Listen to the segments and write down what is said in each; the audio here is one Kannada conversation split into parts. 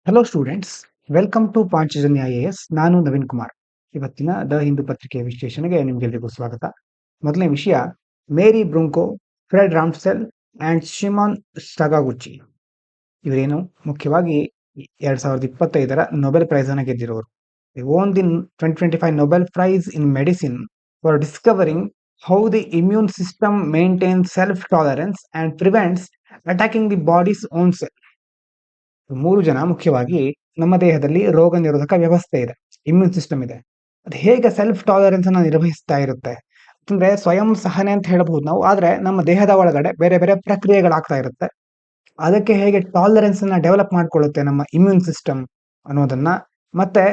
Hello students, welcome to Panchajanya IAS. ನಾನು ನವೀನ್ ಕುಮಾರ್. ಇವತ್ತಿನ ದ ಹಿಂದೂ ಪತ್ರಿಕೆಯ ವಿಶ್ಲೇಷಣೆಗೆ ನಿಮಗೆಲ್ಲರಿಗೂ ಸ್ವಾಗತ. ಮೊದಲನೇ ವಿಷಯ, ಮೇರಿ ಬ್ರೂಂಕೋ, ಫ್ರೆಡ್ ರಾಮ್ಸೆಲ್ ಅಂಡ್ ಶಿಮಾನ್ ಸ್ಟಗಾಗುಚ್ಚಿ. ಇವರೇನು ಮುಖ್ಯವಾಗಿ 2025ರ ನೊಬೆಲ್ ಪ್ರೈಸ್ ಅನ್ನು ಗೆದ್ದಿರೋರು. They won the 2025 Nobel Prize in Medicine for discovering how the immune system maintains self-tolerance and prevents attacking the body's own cell. ಮೂರು ಜನ ಮುಖ್ಯವಾಗಿ ನಮ್ಮ ದೇಹದಲ್ಲಿ ರೋಗ ನಿರೋಧಕ ವ್ಯವಸ್ಥೆ ಇದೆ, ಇಮ್ಯೂನ್ ಸಿಸ್ಟಮ್ ಇದೆ. ಅದು ಹೇಗೆ ಸೆಲ್ಫ್ ಟಾಲರೆನ್ಸ್ ಅನ್ನ ನಿರ್ವಹಿಸ್ತಾ ಇರುತ್ತೆ ಅಂದ್ರೆ ಸ್ವಯಂ ಸಹನೆ ಅಂತ ಹೇಳ್ಬಹುದು ನಾವು. ಆದ್ರೆ ನಮ್ಮ ದೇಹದ ಒಳಗಡೆ ಬೇರೆ ಬೇರೆ ಪ್ರಕ್ರಿಯೆಗಳಾಗ್ತಾ ಇರುತ್ತೆ. ಅದಕ್ಕೆ ಹೇಗೆ ಟಾಲರೆನ್ಸ್ ಅನ್ನ ಡೆವಲಪ್ ಮಾಡ್ಕೊಳ್ಳುತ್ತೆ ನಮ್ಮ ಇಮ್ಯೂನ್ ಸಿಸ್ಟಮ್ ಅನ್ನೋದನ್ನ, ಮತ್ತೆ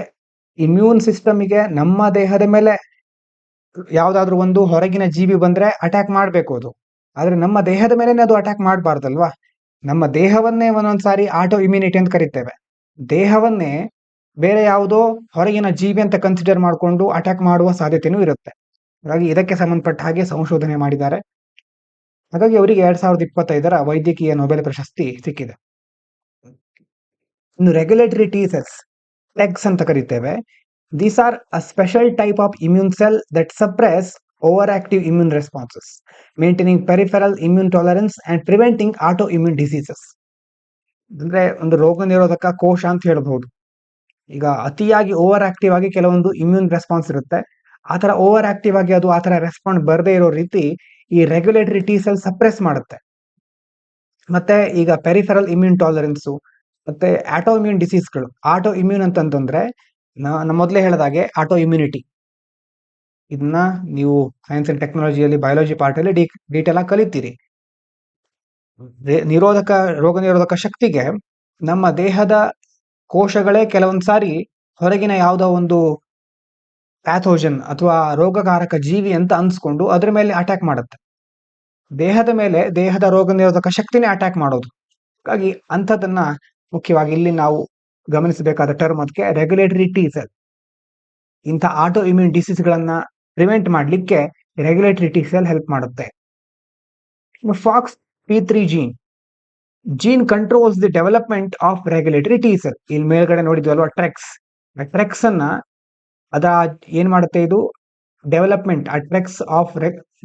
ಇಮ್ಯೂನ್ ಸಿಸ್ಟಮ್ಗೆ ನಮ್ಮ ದೇಹದ ಮೇಲೆ ಯಾವ್ದಾದ್ರು ಒಂದು ಹೊರಗಿನ ಜೀವಿ ಬಂದ್ರೆ ಅಟ್ಯಾಕ್ ಮಾಡ್ಬೇಕು ಅದು, ಆದ್ರೆ ನಮ್ಮ ದೇಹದ ಮೇಲೆ ಅದು ಅಟ್ಯಾಕ್ ಮಾಡಬಾರ್ದಲ್ವಾ. ನಮ್ಮ ದೇಹವನ್ನೇ ಒಂದೊಂದ್ಸಾರಿ ಆಟೋ ಇಮ್ಯುನಿಟಿ ಅಂತ ಕರಿತೇವೆ. ದೇಹವನ್ನೇ ಬೇರೆ ಯಾವುದೋ ಹೊರಗಿನ ಜೀವಿ ಅಂತ ಕನ್ಸಿಡರ್ ಮಾಡಿಕೊಂಡು ಅಟ್ಯಾಕ್ ಮಾಡುವ ಸಾಧ್ಯತೆನೂ ಇರುತ್ತೆ. ಹಾಗಾಗಿ ಇದಕ್ಕೆ ಸಂಬಂಧಪಟ್ಟ ಹಾಗೆ ಸಂಶೋಧನೆ ಮಾಡಿದ್ದಾರೆ. ಹಾಗಾಗಿ ಅವರಿಗೆ 2025ರ ವೈದ್ಯಕೀಯ ನೊಬೆಲ್ ಪ್ರಶಸ್ತಿ ಸಿಕ್ಕಿದೆ. ಇನ್ನು ರೆಗ್ಯುಲೇಟರಿ ಟಿ ಸೆಲ್ಸ್, ಟೆಗ್ಸ್ ಅಂತ ಕರಿತೇವೆ. These are a special type of immune cell that suppress over active immune responses, maintaining peripheral immune tolerance and preventing auto immune diseases. ಅಂದ್ರೆ ಒಂದು ರೋಗ ನಿರೋಧಕ ಕೋಶ ಅಂತ ಹೇಳ್ಬಹುದು. ಈಗ ಅತಿಯಾಗಿ ಓವರ್ ಆಕ್ಟಿವ್ ಆಗಿ ಕೆಲವೊಂದು ಇಮ್ಯೂನ್ ರೆಸ್ಪಾನ್ಸ್ ಇರುತ್ತೆ, ಆತರ ಓವರ್ ಆಕ್ಟಿವ್ ಆಗಿ ಅದು ಆತರ ರೆಸ್ಪಾಂಡ್ ಬರದೇ ಇರೋ ರೀತಿ ಈ ರೆಗ್ಯುಲೇಟರಿ ಟಿ ಸೆಲ್ ಸಪ್ರೆಸ್ ಮಾಡುತ್ತೆ. ಮತ್ತೆ ಈಗ ಪೆರಿಫೆರಲ್ ಇಮ್ಯೂನ್ ಟಾಲರೆನ್ಸ್ ಮತ್ತೆ ಆಟೋ ಇಮ್ಯೂನ್ ಡಿಸೀಸ್ಗಳು. ಆಟೋ ಇಮ್ಯೂನ್ ಅಂತಂದ್ರೆ ಮೊದಲೇ ಹೇಳಿದಾಗೆ ಆಟೋ ಇಮ್ಯುನಿಟಿ. ಇದನ್ನ ನೀವು ಸೈನ್ಸ್ ಅಂಡ್ ಟೆಕ್ನಾಲಜಿಯಲ್ಲಿ ಬಯಾಲಜಿ ಪಾರ್ಟ್ ಅಲ್ಲಿ ಡೀಟೇಲ್ ಆಗಿ ಕಲಿತೀರಿ. ರೋಗ ನಿರೋಧಕ ಶಕ್ತಿಗೆ ನಮ್ಮ ದೇಹದ ಕೋಶಗಳೇ ಕೆಲವೊಂದ್ಸಾರಿ ಹೊರಗಿನ ಯಾವುದೋ ಒಂದು ಪ್ಯಾಥೋಜನ್ ಅಥವಾ ರೋಗಕಾರಕ ಜೀವಿ ಅಂತ ಅನ್ಸ್ಕೊಂಡು ಅದ್ರ ಮೇಲೆ ಅಟ್ಯಾಕ್ ಮಾಡುತ್ತೆ. ದೇಹದ ಮೇಲೆ ದೇಹದ ರೋಗ ನಿರೋಧಕ ಶಕ್ತಿನೇ ಅಟ್ಯಾಕ್ ಮಾಡೋದು. ಹಾಗಾಗಿ ಅಂಥದನ್ನ ಮುಖ್ಯವಾಗಿ ಇಲ್ಲಿ ನಾವು ಗಮನಿಸಬೇಕಾದ ಟರ್ಮ್ ಅದಕ್ಕೆ ರೆಗ್ಯುಲೇಟರಿ ಟಿ ಸೆಲ್. ಇಂಥ ಆಟೋ ಇಮ್ಯೂನ್ ಡಿಸೀಸ್ ಗಳನ್ನ ಪ್ರಿವೆಂಟ್ ಮಾಡ್ಲಿಕ್ಕೆ ರೆಗ್ಯುಲೇಟರಿ ಟಿ ಸೆಲ್ ಹೆಲ್ಪ್ ಮಾಡುತ್ತೆ. FOX P3 gene controls the development of regulatory T cell. ಇಲ್ಲಿ ಮೇಲ್ಗಡೆ ನೋಡಿದ್ವಲ್ವಾ ಟ್ರೆಕ್ಸ್ ಅನ್ನ ಏನ್ ಮಾಡುತ್ತೆ, ಇದು development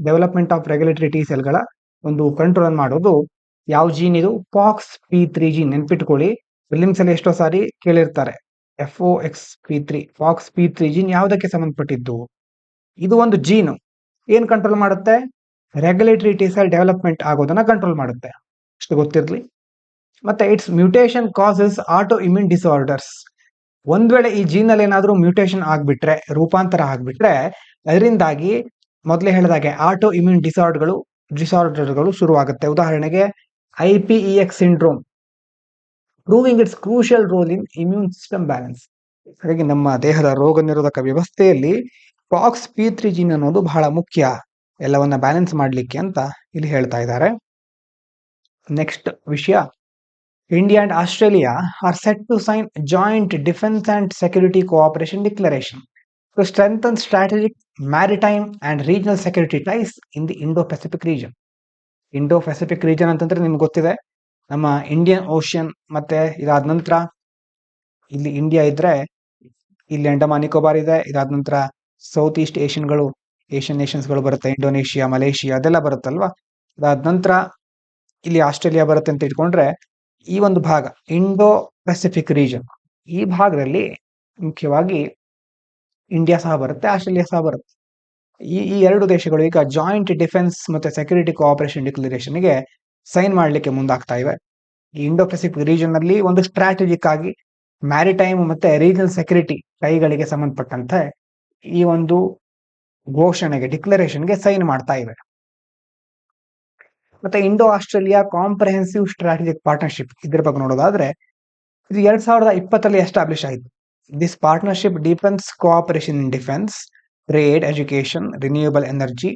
development of regulatory T ಸೆಲ್ಗಳ ಒಂದು ಕಂಟ್ರೋಲ್ ಮಾಡೋದು ಯಾವ ಜೀನ್ ಇದು? FOXP3 gene. ನೆನ್ಪಿಟ್ಕೊಳ್ಳಿ, ಫಿಲಿಮ್ಸ್ ಅಲ್ಲಿ ಎಷ್ಟೋ ಸಾರಿ ಕೇಳಿರ್ತಾರೆ FOXP3. FOXP3 ಜೀನ್ ಯಾವುದಕ್ಕೆ ಸಂಬಂಧಪಟ್ಟಿದ್ದು? ಇದು ಒಂದು ಜೀನು ಏನ್ ಕಂಟ್ರೋಲ್ ಮಾಡುತ್ತೆ? ರೆಗ್ಯುಲೇಟರಿ ಟಿ ಸೆಲ್ ಡೆವಲಪ್ಮೆಂಟ್ ಆಗೋದನ್ನ ಕಂಟ್ರೋಲ್ ಮಾಡುತ್ತೆ. ಅಷ್ಟು ಗೊತ್ತಿರ್ಲಿ. ಮತ್ತೆ it's mutation causes auto immune disorders. ಒಂದ್ ವೇಳೆ ಈ ಜೀನ್ ಅಲ್ಲಿ ಏನಾದ್ರೂ ಮ್ಯೂಟೇಷನ್ ಆಗ್ಬಿಟ್ರೆ, ರೂಪಾಂತರ ಆಗ್ಬಿಟ್ರೆ, ಅದರಿಂದಾಗಿ ಮೊದಲೇ ಹೇಳಿದಾಗೆ ಆಟೋ ಇಮ್ಯೂನ್ ಡಿಸಾರ್ಡರ್ಗಳು ಶುರುವಾಗುತ್ತೆ. ಉದಾಹರಣೆಗೆ IPEX syndrome, proving it's crucial role in immune system balance. ಹಾಗಾಗಿ ನಮ್ಮ ದೇಹದ ರೋಗ ನಿರೋಧಕ ವ್ಯವಸ್ಥೆಯಲ್ಲಿ FOXP3 ಜೀನ್ ಅನ್ನೋದು ಬಹಳ ಮುಖ್ಯ, ಎಲ್ಲವನ್ನ ಬ್ಯಾಲೆನ್ಸ್ ಮಾಡ್ಲಿಕ್ಕೆ ಅಂತ ಇಲ್ಲಿ ಹೇಳ್ತಾ ಇದ್ದಾರೆ. ನೆಕ್ಸ್ಟ್ ವಿಷಯ, India and Australia are set to sign joint defense and security cooperation declaration to strengthen strategic maritime and regional security ties in the Indo-Pacific region. Indo-Pacific region ಅಂತಂದ್ರೆ ನಿಮ್ಗೆ ಗೊತ್ತಿದೆ, ನಮ್ಮ ಇಂಡಿಯನ್ ಓಷನ್, ಮತ್ತೆ ಇದಾದ ನಂತರ ಇಲ್ಲಿ ಇಂಡಿಯಾ ಇದ್ರೆ ಇಲ್ಲಿ ಅಂಡಮಾನ್ ನಿಕೋಬಾರ್ ಇದೆ. ಇದಾದ ನಂತರ ಸೌತ್ ಈಸ್ಟ್ ಏಷ್ಯನ್ ನೇಷನ್ಸ್ಗಳು ಬರುತ್ತೆ, ಇಂಡೋನೇಷಿಯಾ, ಮಲೇಷಿಯಾ ಅದೆಲ್ಲ ಬರುತ್ತಲ್ವಾ. ಅದಾದ ನಂತರ ಇಲ್ಲಿ ಆಸ್ಟ್ರೇಲಿಯಾ ಬರುತ್ತೆ ಅಂತ ಇಟ್ಕೊಂಡ್ರೆ ಈ ಒಂದು ಭಾಗ ಇಂಡೋ ಪೆಸಿಫಿಕ್ ರೀಜನ್, ಈ ಭಾಗದಲ್ಲಿ ಮುಖ್ಯವಾಗಿ ಇಂಡಿಯಾ ಸಹ ಬರುತ್ತೆ, ಆಸ್ಟ್ರೇಲಿಯಾ ಸಹ ಬರುತ್ತೆ. ಈ ಎರಡು ದೇಶಗಳು ಈಗ ಜಾಯಿಂಟ್ ಡಿಫೆನ್ಸ್ ಮತ್ತೆ ಸೆಕ್ಯೂರಿಟಿ ಕೋಆಪರೇಷನ್ ಡಿಕ್ಲರೇಷನ್ಗೆ ಸೈನ್ ಮಾಡ್ಲಿಕ್ಕೆ ಮುಂದಾಗ್ತಾ ಇವೆ. ಈ ಇಂಡೋ ಪೆಸಿಫಿಕ್ ರೀಜನ್ ನಲ್ಲಿ ಒಂದು ಸ್ಟ್ರಾಟಜಿಕ್ ಆಗಿ ಮ್ಯಾರಿಟೈಮ್ ಮತ್ತೆ ರೀಜನಲ್ ಸೆಕ್ಯೂರಿಟಿ ಟೈಗಳಿಗೆ ಸಂಬಂಧಪಟ್ಟಂತೆ ಈ ಒಂದು ಘೋಷಣೆಗೆ ಡಿಕ್ಲರೇಷನ್ಗೆ ಸೈನ್ ಮಾಡ್ತಾ ಇವೆ. ಮತ್ತೆ Indo Australia comprehensive strategic partnership, ಇದ್ರ ಬಗ್ಗೆ ನೋಡೋದಾದ್ರೆ ಇದು 2020 ಎಸ್ಟಾಬ್ಲಿಷ್ ಆಯಿತು. This partnership deepens cooperation in defence, trade, education, renewable energy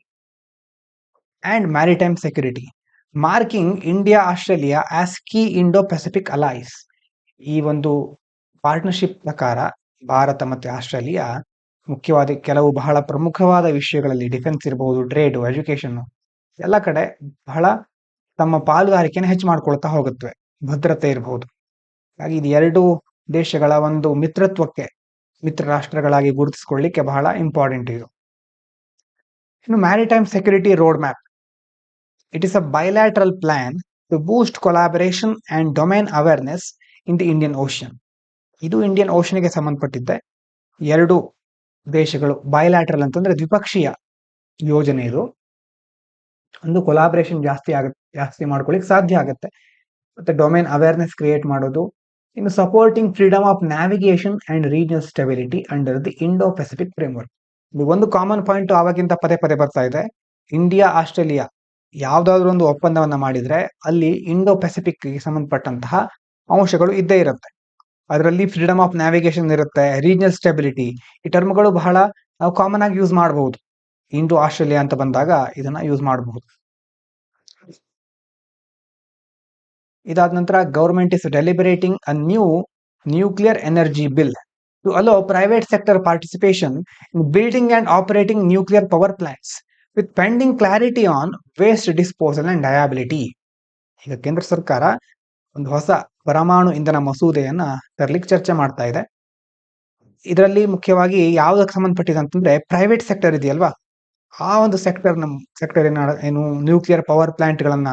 and maritime security, marking India Australia as key Indo Pacific allies. ಈ ಒಂದು ಪಾರ್ಟ್ನರ್ಶಿಪ್ ಪ್ರಕಾರ ಭಾರತ ಮತ್ತೆ ಆಸ್ಟ್ರೇಲಿಯಾ ಮುಖ್ಯವಾದ ಕೆಲವು ಬಹಳ ಪ್ರಮುಖವಾದ ವಿಷಯಗಳಲ್ಲಿ, ಡಿಫೆನ್ಸ್ ಇರಬಹುದು, ಟ್ರೇಡ್, ಎಜುಕೇಶನ್ ಎಲ್ಲ ಕಡೆ ಬಹಳ ತಮ್ಮ ಪಾಲುದಾರಿಕೆಯನ್ನು ಹೆಚ್ಚು ಮಾಡ್ಕೊಳ್ತಾ ಹೋಗುತ್ತವೆ. ಭದ್ರತೆ ಇರಬಹುದು. ಹಾಗಾಗಿ ಇದು ಎರಡು ದೇಶಗಳ ಒಂದು ಮಿತ್ರ ರಾಷ್ಟ್ರಗಳಾಗಿ ಗುರುತಿಸಿಕೊಳ್ಳಿಕ್ಕೆ ಬಹಳ ಇಂಪಾರ್ಟೆಂಟ್ ಇದು. ಇನ್ನು maritime security road map. It is a bilateral plan to boost collaboration and domain awareness in the Indian Ocean. ಇದು ಇಂಡಿಯನ್ ಓಷನ್ಗೆ ಸಂಬಂಧಪಟ್ಟಿದ್ದೆ. ಎರಡು ದೇಶಗಳು ಬೈಲ್ಯಾಟ್ರಲ್ ಅಂತಂದ್ರೆ ದ್ವಿಪಕ್ಷೀಯ ಯೋಜನೆ. ಇದು ಒಂದು ಕೊಲಾಬರೇಷನ್ ಜಾಸ್ತಿ ಮಾಡ್ಕೊಳ್ಳಿಕ್ಕೆ ಸಾಧ್ಯ ಆಗುತ್ತೆ. ಮತ್ತೆ ಡೊಮೈನ್ ಅವೇರ್ನೆಸ್ ಕ್ರಿಯೇಟ್ ಮಾಡೋದು. ಇನ್ನು supporting freedom of navigation and regional stability under the Indo Pacific framework. ಒಂದು ಕಾಮನ್ ಪಾಯಿಂಟ್ ಆವಾಗಿಂತ ಪದೇ ಬರ್ತಾ ಇದೆ. ಇಂಡಿಯಾ ಆಸ್ಟ್ರೇಲಿಯಾ ಯಾವ್ದಾದ್ರು ಒಂದು ಒಪ್ಪಂದವನ್ನ ಮಾಡಿದ್ರೆ ಅಲ್ಲಿ ಇಂಡೋ ಪೆಸಿಫಿಕ್ ಗೆ ಸಂಬಂಧಪಟ್ಟಂತಹ ಅಂಶಗಳು ಇದ್ದೇ ಇರುತ್ತೆ. ಅದರಲ್ಲಿ ಫ್ರೀಡಮ್ ಆಫ್ ನ್ಯಾವಿಗೇಷನ್ ಇರುತ್ತೆ, ರೀಜನಲ್ ಸ್ಟೆಬಿಲಿಟಿ. ಈ ಟರ್ಮ್ಗಳು ಬಹಳ ನಾವು ಕಾಮನ್ ಆಗಿ ಯೂಸ್ ಮಾಡಬಹುದು. ಇಂಡೋ ಆಸ್ಟ್ರೇಲಿಯಾ ಅಂತ ಬಂದಾಗ ಇದನ್ನ ಯೂಸ್ ಮಾಡಬಹುದು. ಇದಾದ ನಂತರ government is deliberating a new nuclear energy bill to allow private sector participation in building and operating nuclear power plants with pending clarity on waste disposal and liability. ಈಗ ಕೇಂದ್ರ ಸರ್ಕಾರ ಒಂದು ಹೊಸ ಪರಮಾಣು ಇಂಧನ ಮಸೂದೆಯನ್ನ ತರಲಿಕ್ಕೆ ಚರ್ಚೆ ಮಾಡ್ತಾ ಇದೆ. ಇದರಲ್ಲಿ ಮುಖ್ಯವಾಗಿ ಯಾವುದಕ್ಕೆ ಸಂಬಂಧಪಟ್ಟಿದೆ ಅಂತಂದ್ರೆ ಪ್ರೈವೇಟ್ ಸೆಕ್ಟರ್ ಇದೆಯಲ್ವಾ, ಆ ಒಂದು ಸೆಕ್ಟರ್ ಏನು ನ್ಯೂಕ್ಲಿಯರ್ ಪವರ್ ಪ್ಲಾಂಟ್ ಗಳನ್ನ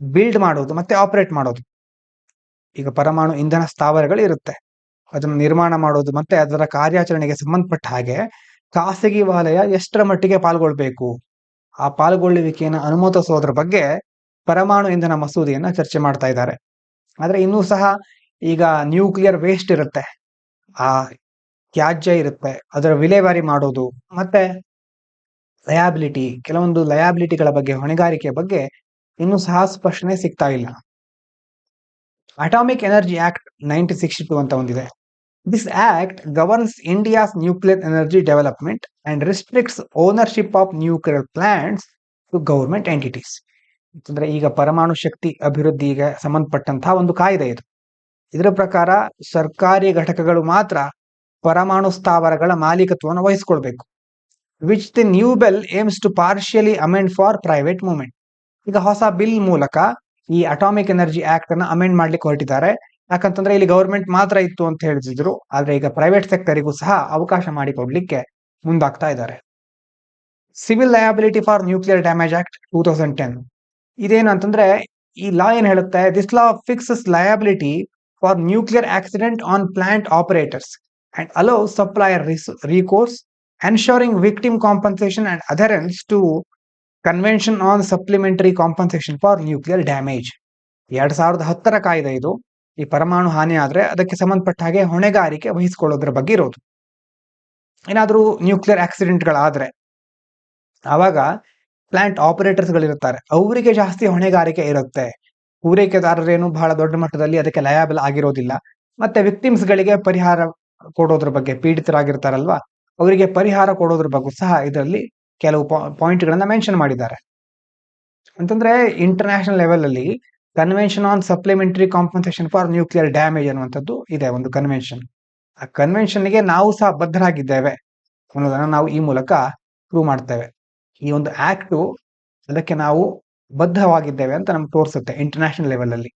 ಬಿಲ್ಡ್ ಮಾಡೋದು ಮತ್ತೆ ಆಪರೇಟ್ ಮಾಡೋದು. ಈಗ ಪರಮಾಣು ಇಂಧನ ಸ್ಥಾವರಗಳು ಇರುತ್ತೆ, ಅದನ್ನು ನಿರ್ಮಾಣ ಮಾಡೋದು ಮತ್ತೆ ಅದರ ಕಾರ್ಯಾಚರಣೆಗೆ ಸಂಬಂಧಪಟ್ಟ ಹಾಗೆ ಖಾಸಗಿ ವಲಯ ಎಷ್ಟರ ಮಟ್ಟಿಗೆ ಪಾಲ್ಗೊಳ್ಬೇಕು, ಆ ಪಾಲ್ಗೊಳ್ಳುವಿಕೆಯನ್ನು ಅನುಮತಿಸೋದ್ರ ಬಗ್ಗೆ ಪರಮಾಣು ಇಂಧನ ಮಸೂದೆಯನ್ನ ಚರ್ಚೆ ಮಾಡ್ತಾ ಇದ್ದಾರೆ. ಆದ್ರೆ ಇನ್ನೂ ಸಹ ಈಗ ನ್ಯೂಕ್ಲಿಯರ್ ವೇಸ್ಟ್ ಇರುತ್ತೆ, ಆ ತ್ಯಾಜ್ಯ ಇರುತ್ತೆ, ಅದರ ವಿಲೇವಾರಿ ಮಾಡೋದು ಮತ್ತೆ ಲಯಾಬಿಲಿಟಿ, ಕೆಲವೊಂದು ಲಯಾಬಿಲಿಟಿಗಳ ಬಗ್ಗೆ, ಹೊಣೆಗಾರಿಕೆ ಬಗ್ಗೆ ಇನ್ನೂ ಸಹ ಸ್ಪಷ್ಟನೆ ಸಿಗ್ತಾ ಇಲ್ಲ. ಅಟಾಮಿಕ್ ಎನರ್ಜಿ ಆಕ್ಟ್ 1962 ಅಂತ ಒಂದಿದೆ. This act governs India's nuclear energy development and restricts ownership of nuclear plants to government entities. ಅಂತಂದ್ರೆ ಈಗ ಪರಮಾಣು ಶಕ್ತಿ ಅಭಿವೃದ್ಧಿಗೆ ಸಂಬಂಧಪಟ್ಟಂತಹ ಒಂದು ಕಾಯ್ದೆ ಇದು. ಇದರ ಪ್ರಕಾರ ಸರ್ಕಾರಿ ಘಟಕಗಳು ಮಾತ್ರ ಪರಮಾಣು ಸ್ಥಾವರಗಳ ಮಾಲೀಕತ್ವವನ್ನು ವಹಿಸಿಕೊಳ್ಬೇಕು. Which the new bill aims to partially amend for private movement. ಈಗ ಹೊಸ ಬಿಲ್ ಮೂಲಕ ಈ ಅಟಾಮಿಕ್ ಎನರ್ಜಿ ಆಕ್ಟ್ ಅನ್ನ ಅಮೆಂಡ್ ಮಾಡ್ಲಿಕ್ಕೆ ಹೊರಟಿದ್ದಾರೆ. ಯಾಕಂತಂದ್ರೆ ಇಲ್ಲಿ ಗವರ್ಮೆಂಟ್ ಮಾತ್ರ ಇತ್ತು ಅಂತ ಹೇಳ್ತಿದ್ರು, ಆದ್ರೆ ಈಗ ಪ್ರೈವೇಟ್ ಸೆಕ್ಟರಿಗೂ ಸಹ ಅವಕಾಶ ಮಾಡಿಕೊಡ್ಲಿಕ್ಕೆ ಮುಂದಾಗ್ತಾ ಇದ್ದಾರೆ. Civil liability for nuclear damage act 2010. ಇದೇನು ಅಂತಂದ್ರೆ ಈ ಲಾ ಏನ್ ಹೇಳುತ್ತೆ, this law fixes liability for nuclear accident on plant operators and hello supplier recourse, ensuring victim compensation and adherence to convention on supplementary compensation for nuclear damage. 2010 ಕಾಯ್ದೆ ಇದು. ಈ ಪರಮಾಣು ಹಾನಿ ಆದ್ರೆ ಅದಕ್ಕೆ ಸಂಬಂಧಪಟ್ಟ ಹಾಗೆ ಹೊಣೆಗಾರಿಕೆ ವಹಿಸಿಕೊಳ್ಳೋದ್ರ ಬಗ್ಗೆ ಇರೋದು. ಏನಾದ್ರೂ ನ್ಯೂಕ್ಲಿಯರ್ ಆಕ್ಸಿಡೆಂಟ್ಗಳಾದ್ರೆ ಆವಾಗ ಪ್ಲಾಂಟ್ ಆಪರೇಟರ್ಸ್ ಗಳಿರ್ತಾರೆ, ಅವರಿಗೆ ಜಾಸ್ತಿ ಹೊಣೆಗಾರಿಕೆ ಇರುತ್ತೆ. ಪೂರೈಕೆದಾರರೇನು ಬಹಳ ದೊಡ್ಡ ಮಟ್ಟದಲ್ಲಿ ಅದಕ್ಕೆ ಲಯಾಬಲ್ ಆಗಿರೋದಿಲ್ಲ. ಮತ್ತೆ ವಿಕ್ಟಿಮ್ಸ್ ಗಳಿಗೆ ಪರಿಹಾರ ಕೊಡೋದ್ರ ಬಗ್ಗೆ, ಪೀಡಿತರಾಗಿರ್ತಾರಲ್ವಾ ಅವರಿಗೆ ಪರಿಹಾರ ಕೊಡೋದ್ರ ಬಗ್ಗೆ ಸಹ ಇದರಲ್ಲಿ ಕೆಲವು ಪಾಯಿಂಟ್ ಗಳನ್ನ ಮೆನ್ಷನ್ ಮಾಡಿದ್ದಾರೆ. ಅಂತಂದ್ರೆ ಇಂಟರ್ನ್ಯಾಷನಲ್ ಲೆವೆಲ್ ಅಲ್ಲಿ convention on supplementary compensation for nuclear damage ಅನ್ನುವಂಥದ್ದು ಇದೆ, ಒಂದು ಕನ್ವೆನ್ಷನ್. ಆ ಕನ್ವೆನ್ಷನ್ಗೆ ನಾವು ಸಹ ಬದ್ಧರಾಗಿದ್ದೇವೆ ಅನ್ನೋದನ್ನ ನಾವು ಈ ಮೂಲಕ ಪ್ರೂವ್ ಮಾಡ್ತೇವೆ. ಈ ಒಂದು ಆಕ್ಟ್ ಅದಕ್ಕೆ ನಾವು ಬದ್ಧವಾಗಿದ್ದೇವೆ ಅಂತ ನಮ್ಗೆ ತೋರಿಸುತ್ತೆ ಇಂಟರ್ನ್ಯಾಷನಲ್ ಲೆವೆಲ್ ಅಲ್ಲಿ.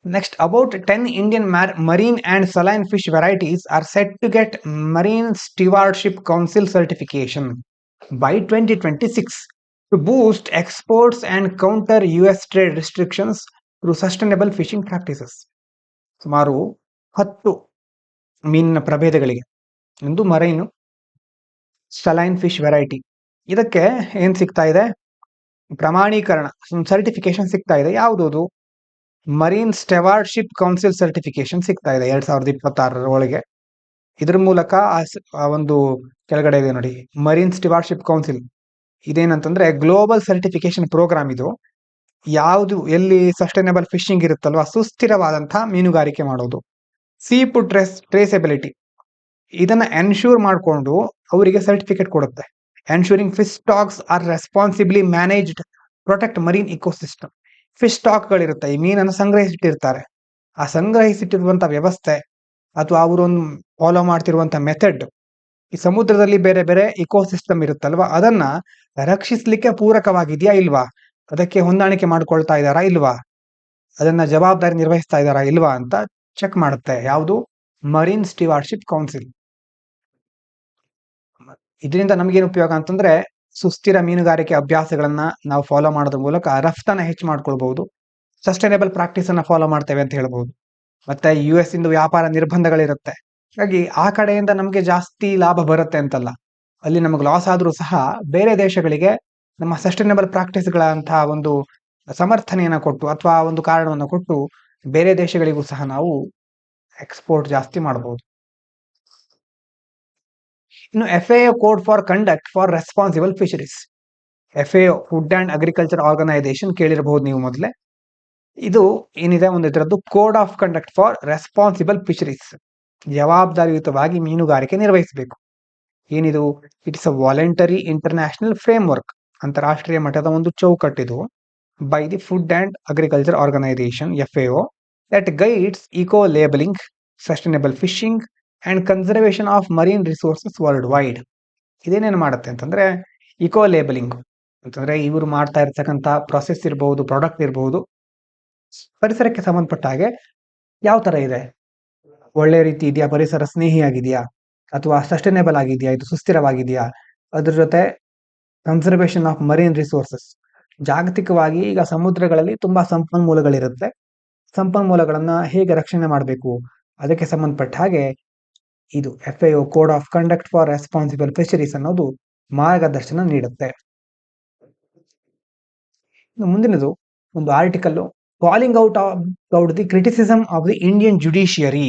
Next, about 10 Indian marine and saline fish varieties are set to get Marine Stewardship Council certification by 2026 to boost exports and counter US trade restrictions through sustainable fishing practices. ಸುಮಾರು 10 ಮೀನಿನ ಪ್ರಭೇದಗಳಿಗೆ ಒಂದು ಮರೈನು ಸಲೈನ್ ಫಿಶ್ ವೆರೈಟಿ, ಇದಕ್ಕೆ ಏನ್ ಸಿಗ್ತಾ ಇದೆ, ಪ್ರಮಾಣೀಕರಣ ಸರ್ಟಿಫಿಕೇಶನ್ ಸಿಗ್ತಾ ಇದೆ. ಯಾವುದದು? ಮರೀನ್ ಸ್ಟೆವಾರ್ಡ್ಶಿಪ್ ಕೌನ್ಸಿಲ್ ಸರ್ಟಿಫಿಕೇಶನ್ ಸಿಗ್ತಾ ಇದೆ 2026 ಒಳಗೆ. ಇದ್ರ ಮೂಲಕ ಆ ಒಂದು ಕೆಳಗಡೆ ಇದೆ ನೋಡಿ, ಮರೀನ್ ಸ್ಟೆವಾರ್ಡ್ಶಿಪ್ ಕೌನ್ಸಿಲ್. ಇದೇನಂತಂದ್ರೆ ಗ್ಲೋಬಲ್ ಸರ್ಟಿಫಿಕೇಶನ್ ಪ್ರೋಗ್ರಾಮ್ ಇದು. ಯಾವುದು ಎಲ್ಲಿ ಸಸ್ಟೈನಬಲ್ ಫಿಶಿಂಗ್ ಇರುತ್ತಲ್ವಾ, ಸುಸ್ಥಿರವಾದಂತಹ ಮೀನುಗಾರಿಕೆ ಮಾಡೋದು. ಸೀ ಫುಡ್ ಟ್ರೇಸಬಿಲಿಟಿ, ಇದನ್ನ ಎನ್ಶೂರ್ ಮಾಡಿಕೊಂಡು ಅವರಿಗೆ ಸರ್ಟಿಫಿಕೇಟ್ ಕೊಡುತ್ತೆ. Ensuring fish stocks are responsibly managed, protect marine ecosystem. Fish ಸ್ಟಾಕ್ಗಳಿರುತ್ತೆ, ಈ ಮೀನನ್ನು ಸಂಗ್ರಹಿಸಿಟ್ಟಿರ್ತಾರೆ. ಆ ಸಂಗ್ರಹಿಸಿಟ್ಟಿರುವಂತಹ ವ್ಯವಸ್ಥೆ ಅಥವಾ ಅವರೊಂದು ಫಾಲೋ ಮಾಡ್ತಿರುವಂತ ಮೆಥಡ್, ಈ ಸಮುದ್ರದಲ್ಲಿ ಬೇರೆ ಬೇರೆ ಇಕೋಸಿಸ್ಟಮ್ ಇರುತ್ತಲ್ವಾ, ಅದನ್ನ ರಕ್ಷಿಸ್ಲಿಕ್ಕೆ ಪೂರಕವಾಗಿದೆಯಾ ಇಲ್ವಾ, ಅದಕ್ಕೆ ಹೊಂದಾಣಿಕೆ ಮಾಡ್ಕೊಳ್ತಾ ಇದ್ದಾರಾ ಇಲ್ವಾ, ಅದನ್ನ ಜವಾಬ್ದಾರಿ ನಿರ್ವಹಿಸ್ತಾ ಇದ್ದಾರಾ ಇಲ್ವಾ ಅಂತ ಚೆಕ್ ಮಾಡುತ್ತೆ. ಯಾವುದು? Marine stewardship council. ಇದರಿಂದ ನಮಗೇನು ಉಪಯೋಗ ಅಂತಂದ್ರೆ, ಸುಸ್ಥಿರ ಮೀನುಗಾರಿಕೆ ಅಭ್ಯಾಸಗಳನ್ನ ನಾವು ಫಾಲೋ ಮಾಡೋದ್ರ ಮೂಲಕ ರಫ್ತನ್ನ ಹೆಚ್ಚು ಮಾಡ್ಕೊಳ್ಬಹುದು. ಸಸ್ಟೈನೇಬಲ್ ಪ್ರಾಕ್ಟೀಸ್ ಅನ್ನ ಫಾಲೋ ಮಾಡ್ತೇವೆ ಅಂತ ಹೇಳ್ಬಹುದು. ಮತ್ತೆ US ಇಂದು ವ್ಯಾಪಾರ ನಿರ್ಬಂಧಗಳಿರುತ್ತೆ. ಹಾಗಾಗಿ ಆ ಕಡೆಯಿಂದ ನಮಗೆ ಜಾಸ್ತಿ ಲಾಭ ಬರುತ್ತೆ ಅಂತಲ್ಲ, ಅಲ್ಲಿ ನಮಗೆ ಲಾಸ್ ಆದ್ರೂ ಸಹ ಬೇರೆ ದೇಶಗಳಿಗೆ ನಮ್ಮ ಸಸ್ಟೈನೇಬಲ್ ಪ್ರಾಕ್ಟೀಸ್ಗಳಂತಹ ಒಂದು ಸಮರ್ಥನೆಯನ್ನ ಕೊಟ್ಟು ಅಥವಾ ಒಂದು ಕಾರಣವನ್ನು ಕೊಟ್ಟು ಬೇರೆ ದೇಶಗಳಿಗೂ ಸಹ ನಾವು ಎಕ್ಸ್ಪೋರ್ಟ್ ಜಾಸ್ತಿ ಮಾಡಬಹುದು. ಇನ್ನು FAO code for conduct for responsible fisheries. FAO food and agriculture organisation ಕೇಳಿರಬಹುದು ನೀವು ಮೊದಲೇ. ಇದು ಏನಿದೆ ಒಂದು ಇದರದ್ದು code of conduct for responsible fisheries. ಜವಾಬ್ದಾರಿಯುತವಾಗಿ ಮೀನುಗಾರಿಕೆ ನಿರ್ವಹಿಸಬೇಕು. ಏನಿದು? It's a voluntary international framework, ಅಂತಾರಾಷ್ಟ್ರೀಯ ಮಟ್ಟದ ಒಂದು ಚೌಕಟ್ಟಿದು, by the food and agriculture organisation FAO that guides eco labelling, sustainable fishing and conservation of marine resources world wide. ಇದೇನೇನು ಮಾಡುತ್ತೆ ಅಂತಂದ್ರೆ, ಇಕೋ ಲೇಬಲಿಂಗ್ ಅಂತಂದ್ರೆ ಇವರು ಮಾಡ್ತಾ ಇರ್ತಕ್ಕಂಥ ಪ್ರೊಸೆಸ್ ಇರಬಹುದು, ಪ್ರಾಡಕ್ಟ್ ಇರಬಹುದು, ಪರಿಸರಕ್ಕೆ ಸಂಬಂಧಪಟ್ಟ ಹಾಗೆ ಯಾವ ತರ ಇದೆ, ಒಳ್ಳೆ ರೀತಿ ಇದೆಯಾ, ಪರಿಸರ ಸ್ನೇಹಿಯಾಗಿದೆಯಾ, ಅಥವಾ ಸಸ್ಟೈನೇಬಲ್ ಆಗಿದೆಯಾ, ಇದು ಸುಸ್ಥಿರವಾಗಿದೆಯಾ, ಅದ್ರ ಜೊತೆ ಕನ್ಸರ್ವೇಷನ್ ಆಫ್ ಮರೀನ್ ರಿಸೋರ್ಸಸ್. ಜಾಗತಿಕವಾಗಿ ಈಗ ಸಮುದ್ರಗಳಲ್ಲಿ ತುಂಬಾ ಸಂಪನ್ಮೂಲಗಳಿರುತ್ತೆ, ಸಂಪನ್ಮೂಲಗಳನ್ನ ಹೇಗೆ ರಕ್ಷಣೆ ಮಾಡಬೇಕು ಅದಕ್ಕೆ ಸಂಬಂಧಪಟ್ಟ ಹಾಗೆ ಇದು FAO code of conduct for responsible fisheries ಅನ್ನೋದು ಮಾರ್ಗದರ್ಶನ ನೀಡುತ್ತೆ. ಮುಂದಿನದು ಒಂದು article, calling out the criticism of the Indian judiciary.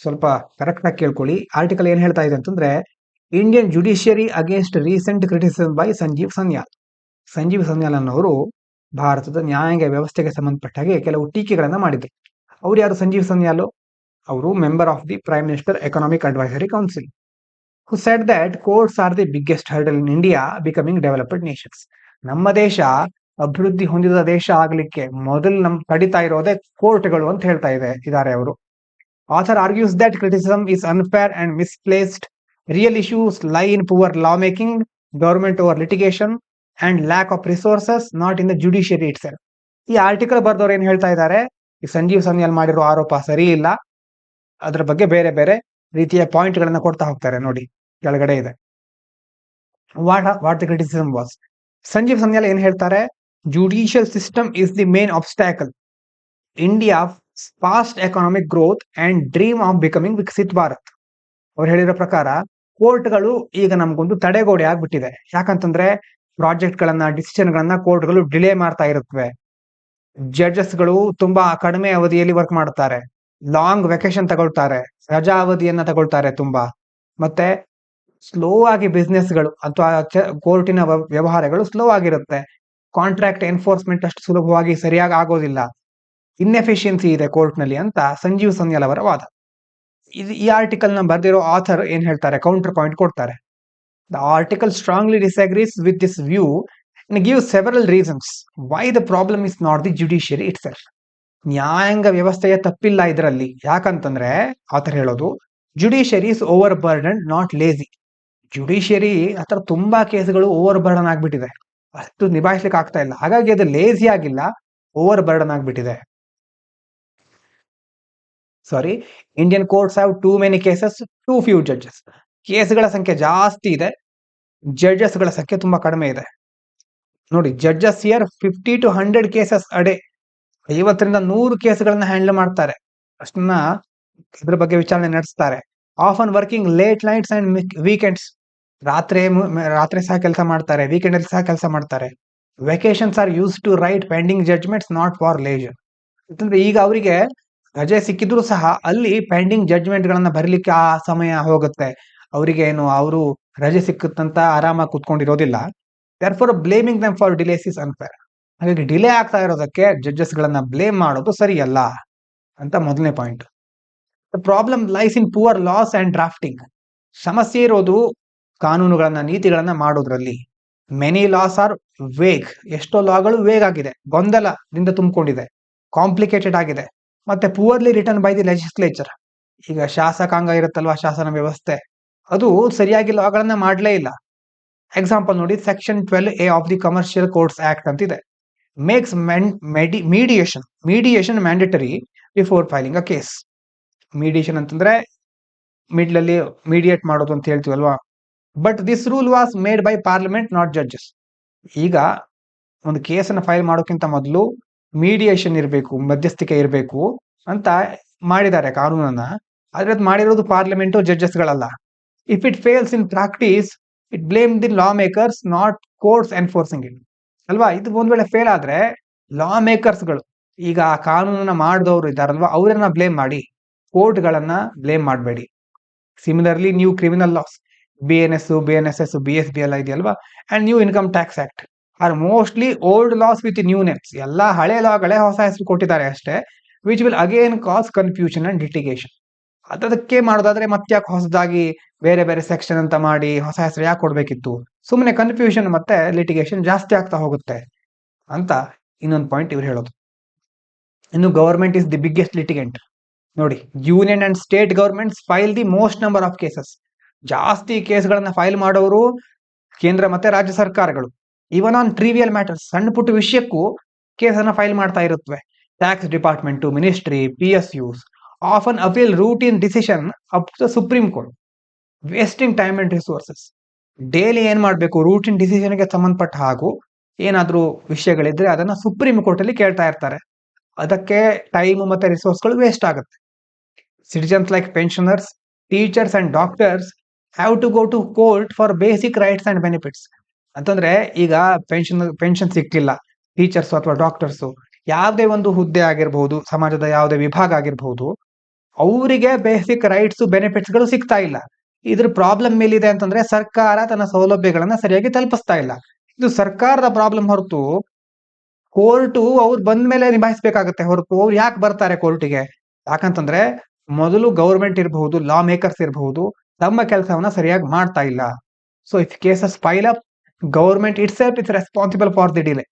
ಸ್ವಲ್ಪ ಕರೆಕ್ಟ್ ಆಗಿ ಕೇಳ್ಕೊಳ್ಳಿ. ಆರ್ಟಿಕಲ್ ಏನ್ ಹೇಳ್ತಾ ಇದೆ ಅಂತಂದ್ರೆ, Indian judiciary against recent criticism by Sanjeev Sanyal. Sanjeev Sanyal ಅನ್ನೋರು ಭಾರತದ ನ್ಯಾಯಾಂಗ ವ್ಯವಸ್ಥೆಗೆ ಸಂಬಂಧಪಟ್ಟ ಹಾಗೆ ಕೆಲವು ಟೀಕೆಗಳನ್ನ ಮಾಡಿದ್ರು. ಅವ್ರು ಯಾರು ಸಂಜೀವ್ ಸನ್ಯಾಲ್? ಅವರು member of the prime minister economic advisory council, who said that courts are the biggest hurdle in India becoming developed nations. ನಮ್ಮ ದೇಶ ಅಭಿವೃದ್ಧಿ ಹೊಂದಿದ ದೇಶ ಆಗ್ಲಿಕ್ಕೆ ಮೊದಲು ನಮ್ ತಡಿತಾ ಇರೋದೇ ಕೋರ್ಟ್ಗಳು ಅಂತ ಹೇಳ್ತಾ ಇದ್ದಾರೆ ಅವರು. Author argues that criticism is unfair and misplaced. Real issues lie in poor lawmaking, government over litigation, and lack of resources, not in the judiciary itself. ಈ ಆರ್ಟಿಕಲ್ ಬರ್ದವ್ರು ಏನ್ ಹೇಳ್ತಾ ಇದ್ದಾರೆ, ಈ ಸಂಜೀವ್ ಸನ್ಯಾಲ್ ಮಾಡಿರೋ ಆರೋಪ ಸರಿ ಇಲ್ಲ, ಅದ್ರ ಬಗ್ಗೆ ಬೇರೆ ಬೇರೆ ರೀತಿಯ ಪಾಯಿಂಟ್ ಗಳನ್ನ ಕೊಡ್ತಾ ಹೋಗ್ತಾರೆ. ನೋಡಿ ಕೆಳಗಡೆ ಇದೆ, what the criticism was. Sanjeev Sanyal ಏನ್ ಹೇಳ್ತಾರೆ, judicial system is the main obstacle India fast economic growth and dream of becoming Viksit Bharat. ಅವ್ರು ಹೇಳಿರೋ ಪ್ರಕಾರ ಕೋರ್ಟ್ಗಳು ಈಗ ನಮ್ಗೊಂದು ತಡೆಗೋಡೆ ಆಗ್ಬಿಟ್ಟಿದೆ. ಯಾಕಂತಂದ್ರೆ ಪ್ರಾಜೆಕ್ಟ್ ಗಳನ್ನ, ಡಿಸಿಷನ್ ಗಳನ್ನ ಕೋರ್ಟ್ಗಳು ಡಿಲೇ ಮಾಡ್ತಾ ಇರುತ್ತವೆ. ಜಡ್ಜಸ್ಗಳು ತುಂಬಾ ಕಡಿಮೆ ಅವಧಿಯಲ್ಲಿ ವರ್ಕ್ ಮಾಡ್ತಾರೆ, ಲಾಂಗ್ ವೆಕೇಶನ್ ತಗೊಳ್ತಾರೆ, ರಜಾ ಅವಧಿಯನ್ನ ತಗೊಳ್ತಾರೆ ತುಂಬಾ, ಮತ್ತೆ ಸ್ಲೋ ಆಗಿ ಬಿಸ್ನೆಸ್ಗಳು ಅಥವಾ ಕೋರ್ಟಿನ ವ್ಯವಹಾರಗಳು ಸ್ಲೋ ಆಗಿರುತ್ತೆ. ಕಾಂಟ್ರಾಕ್ಟ್ ಎನ್ಫೋರ್ಸ್ಮೆಂಟ್ ಅಷ್ಟು ಸುಲಭವಾಗಿ ಸರಿಯಾಗಿ ಆಗೋದಿಲ್ಲ, ಇನ್ಎಫಿಷಿಯನ್ಸಿ ಇದೆ ಕೋರ್ಟ್ ನಲ್ಲಿ ಅಂತ ಸಂಜೀವ್ ಸನ್ಯಾಲ್ ಅವರ ವಾದ. ಈ ಆರ್ಟಿಕಲ್ ನ ಬರ್ದಿರೋ ಆಥರ್ ಏನ್ ಹೇಳ್ತಾರೆ, ಕೌಂಟರ್ ಪಾಯಿಂಟ್ ಕೊಡ್ತಾರೆ. The article strongly ಡಿಸ್ಅಗ್ರೀಸ್ with this view and gives several reasons why the problem is not the judiciary itself. ನ್ಯಾಯಾಂಗ ವ್ಯವಸ್ಥೆಯ ತಪ್ಪಿಲ್ಲ ಇದರಲ್ಲಿ. ಯಾಕಂತಂದ್ರೆ ಆಥರ್ ಹೇಳೋದು, judiciary is over burden, not lazy. Judiciary ಹತ್ರ ತುಂಬಾ ಕೇಸ್ಗಳು ಓವರ್ ಬರ್ಡನ್ ಆಗ್ಬಿಟ್ಟಿದೆ, ಅಷ್ಟು ನಿಭಾಯಿಸ್ಲಿಕ್ಕೆ ಆಗ್ತಾ ಇಲ್ಲ. ಹಾಗಾಗಿ ಅದು ಲೇಜಿ ಆಗಿಲ್ಲ, ಓವರ್ ಬರ್ಡನ್ ಆಗ್ಬಿಟ್ಟಿದೆ. Sorry, Indian courts have too many cases, too few judges. ಕೇಸ್ಗಳ ಸಂಖ್ಯೆ ಜಾಸ್ತಿ ಇದೆ, ಜಡ್ಜಸ್ ಗಳ ಸಂಖ್ಯೆ ತುಂಬಾ ಕಡಿಮೆ ಇದೆ. ನೋಡಿ, judges hear 50 to 100 cases a day, 50ರಿಂದ 100 ಕೇಸ್ಗಳನ್ನ ಹ್ಯಾಂಡಲ್ ಮಾಡ್ತಾರೆ, ಅಷ್ಟನ್ನ ಇದ್ರ ಬಗ್ಗೆ ವಿಚಾರಣೆ ನಡೆಸ್ತಾರೆ. Often working late nights and weekends, ರಾತ್ರಿ ಸಹ ಕೆಲಸ ಮಾಡ್ತಾರೆ, ವೀಕೆಂಡ್ ಅಲ್ಲಿ ಸಹ ಕೆಲಸ ಮಾಡ್ತಾರೆ. Vacations are use to write pending judgments, not for leisure. ಯಾಕಂದ್ರೆ ಈಗ ಅವರಿಗೆ ರಜೆ ಸಿಕ್ಕಿದ್ರು ಸಹ ಅಲ್ಲಿ ಪೆಂಡಿಂಗ್ ಜಡ್ಜ್ಮೆಂಟ್ ಗಳನ್ನ ಬರಲಿಕ್ಕೆ ಆ ಸಮಯ ಹೋಗುತ್ತೆ. ಅವರಿಗೆ ಏನು, ಅವರು ರಜೆ ಸಿಕ್ಕುತ್ತಂತ ಆರಾಮಾಗಿ ಕುತ್ಕೊಂಡಿರೋದಿಲ್ಲ. therefore blaming them for delays is unfair. ಹಾಗಾಗಿ ಡಿಲೇ ಆಗ್ತಾ ಇರೋದಕ್ಕೆ ಜಡ್ಜಸ್ ಗಳನ್ನ ಬ್ಲೇಮ್ ಮಾಡೋದು ಸರಿಯಲ್ಲ ಅಂತ ಮೊದಲನೇ point. The problem lies in poor loss and drafting. ಸಮಸ್ಯೆ ಇರೋದು ಕಾನೂನುಗಳನ್ನ, ನೀತಿಗಳನ್ನ ಮಾಡೋದ್ರಲ್ಲಿ. ಮೆನಿ ಲಾಸ್ ಆರ್ ವೇಗ್, ಎಷ್ಟೋ ಲಾಗಳು ವೇಗ್ ಆಗಿದೆ, ಗೊಂದಲದಿಂದ ತುಂಬಿಕೊಂಡಿದೆ, ಕಾಂಪ್ಲಿಕೇಟೆಡ್ ಆಗಿದೆ. ಮತ್ತೆ ಪುವರ್ಲಿ ರಿಟರ್ನ್ ಬೈ ದಿ ಲೆಜಿಸ್ಲೇಚರ್. ಈಗ ಶಾಸಕಾಂಗ ಇರುತ್ತಲ್ವಾ, ಶಾಸನ ವ್ಯವಸ್ಥೆ, ಅದು ಸರಿಯಾಗಿ ಲಾಗಳನ್ನ ಮಾಡಲೇ ಇಲ್ಲ. ಎಕ್ಸಾಂಪಲ್ ನೋಡಿ, section 12A of the commercial courts act ಅಂತಿದೆ. Makes mediation mandatory before filing a case. Mediation ಅಂತಂದ್ರೆ ಮಿಡ್ಲಲ್ಲಿ ಮೀಡಿಯೇಟ್ ಮಾಡೋದು ಅಂತ ಹೇಳ್ತೀವಲ್ವಾ. But this rule was made by parliament, not judges. ಈಗ ಒಂದು ಕೇಸನ್ನು ಫೈಲ್ ಮಾಡೋಕ್ಕಿಂತ ಮೊದಲು ಮೀಡಿಯೇಷನ್ ಇರಬೇಕು, ಮಧ್ಯಸ್ಥಿಕೆ ಇರಬೇಕು ಅಂತ ಮಾಡಿದ್ದಾರೆ ಕಾನೂನನ್ನ. ಆದ್ರೆ ಅದು ಮಾಡಿರೋದು ಪಾರ್ಲಿಮೆಂಟು, ಜಡ್ಜಸ್ಗಳಲ್ಲ. If it fails in practice, it blame the law makers, not courts enforcing it ಅಲ್ವಾ. ಇದು ಒಂದ್ ವೇಳೆ ಫೇಲ್ ಆದ್ರೆ ಲಾ ಮೇಕರ್ಸ್ಗಳು, ಈಗ ಆ ಕಾನೂನನ್ನ ಮಾಡಿದವರು ಇದ್ದಾರಲ್ವಾ, ಅವರನ್ನ ಬ್ಲೇಮ್ ಮಾಡಿ, ಕೋರ್ಟ್ಗಳನ್ನ ಬ್ಲೇಮ್ ಮಾಡಬೇಡಿ. Similarly new criminal laws, BNS, BNSS, BSB ಎಲ್ಲ ಇದೆಯಲ್ವಾ, and new income tax act are mostly old laws with new names. ಎಲ್ಲ ಹಳೆ ಲಾಗಳೇ ಹೊಸ ಹೆಸರು ಕೊಟ್ಟಿದ್ದಾರೆ ಅಷ್ಟೇ. Which will again cause confusion and litigation. ಅದಕ್ಕೆ ಮಾಡೋದಾದ್ರೆ ಮತ್ತ್ಯಾಕೆ ಹೊಸದಾಗಿ ಬೇರೆ ಬೇರೆ ಸೆಕ್ಷನ್ ಅಂತ ಮಾಡಿ ಹೊಸ ಹೆಸರು ಯಾಕೆ ಕೊಡ್ಬೇಕಿತ್ತು? ಸುಮ್ಮನೆ ಕನ್ಫ್ಯೂಷನ್ ಮತ್ತೆ ಲಿಟಿಗೇಷನ್ ಜಾಸ್ತಿ ಆಗ್ತಾ ಹೋಗುತ್ತೆ ಅಂತ ಇನ್ನೊಂದು ಪಾಯಿಂಟ್ ಇವ್ರು ಹೇಳೋದು. ಇನ್ನು government is the biggest litigant. ನೋಡಿ, union and state governments file the most number of cases. ಜಾಸ್ತಿ ಕೇಸ್ಗಳನ್ನ ಫೈಲ್ ಮಾಡೋರು ಕೇಂದ್ರ ಮತ್ತೆ ರಾಜ್ಯ ಸರ್ಕಾರಗಳು. ಇವನ್ ಆನ್ ಟ್ರಿವಿಯಲ್ ಮ್ಯಾಟರ್ಸ್, ಸಣ್ಣ ಪುಟ್ಟ ವಿಷಯಕ್ಕೂ ಕೇಸನ್ನ ಫೈಲ್ ಮಾಡ್ತಾ ಇರುತ್ತವೆ. Tax department, ministry, PSUs often appeal routine decision up to Supreme Court, wasting time and resources. Daily ಏನ್ ಮಾಡಬೇಕು, ರೂಟೀನ್ ಡಿಸಿಷನ್ಗೆ ಸಂಬಂಧಪಟ್ಟ ಹಾಗೂ ಏನಾದ್ರೂ ವಿಷಯಗಳಿದ್ರೆ ಅದನ್ನ ಸುಪ್ರೀಂ ಕೋರ್ಟ್ ಅಲ್ಲಿ ಕೇಳ್ತಾ ಇರ್ತಾರೆ. ಅದಕ್ಕೆ ಟೈಮ್ ಮತ್ತೆ ರಿಸೋರ್ಸ್ಗಳು ವೇಸ್ಟ್ ಆಗುತ್ತೆ. Citizens like pensioners, teachers and doctors have to go to court for basic rights and benefits. ಅಂತಂದ್ರೆ ಈಗ ಪೆನ್ಷನ್ ಸಿಕ್ಕಿಲ್ಲ, ಟೀಚರ್ಸ್ ಅಥವಾ ಡಾಕ್ಟರ್ಸ್ ಯಾವುದೇ ಒಂದು ಹುದ್ದೆ ಆಗಿರ್ಬಹುದು, ಸಮಾಜದ ಯಾವುದೇ ವಿಭಾಗ ಆಗಿರ್ಬಹುದು, ಅವರಿಗೆ ಬೇಸಿಕ್ ರೈಟ್ಸ್ ಬೆನಿಫಿಟ್ಸ್ ಗಳು ಸಿಗ್ತಾ ಇಲ್ಲ. ಇದ್ರ ಪ್ರಾಬ್ಲಮ್ ಮೇಲಿದೆ ಅಂತಂದ್ರೆ ಸರ್ಕಾರ ತನ್ನ ಸೌಲಭ್ಯಗಳನ್ನ ಸರಿಯಾಗಿ ತಲುಪಿಸ್ತಾ ಇಲ್ಲ. ಇದು ಸರ್ಕಾರದ ಪ್ರಾಬ್ಲಮ್ ಹೊರತು ಕೋರ್ಟು ಅವ್ರು ಬಂದ ಮೇಲೆ ನಿಭಾಯಿಸಬೇಕಾಗತ್ತೆ ಹೊರತು ಅವ್ರು ಯಾಕೆ ಬರ್ತಾರೆ ಕೋರ್ಟಿಗೆ? ಯಾಕಂತಂದ್ರೆ ಮೊದಲು ಗೌರ್ಮೆಂಟ್ ಇರಬಹುದು, ಲಾ ಮೇಕರ್ಸ್ ಇರಬಹುದು, ತಮ್ಮ ಕೆಲಸವನ್ನ ಸರಿಯಾಗಿ ಮಾಡ್ತಾ ಇಲ್ಲ. So if cases file up, government it self is responsible for the delay.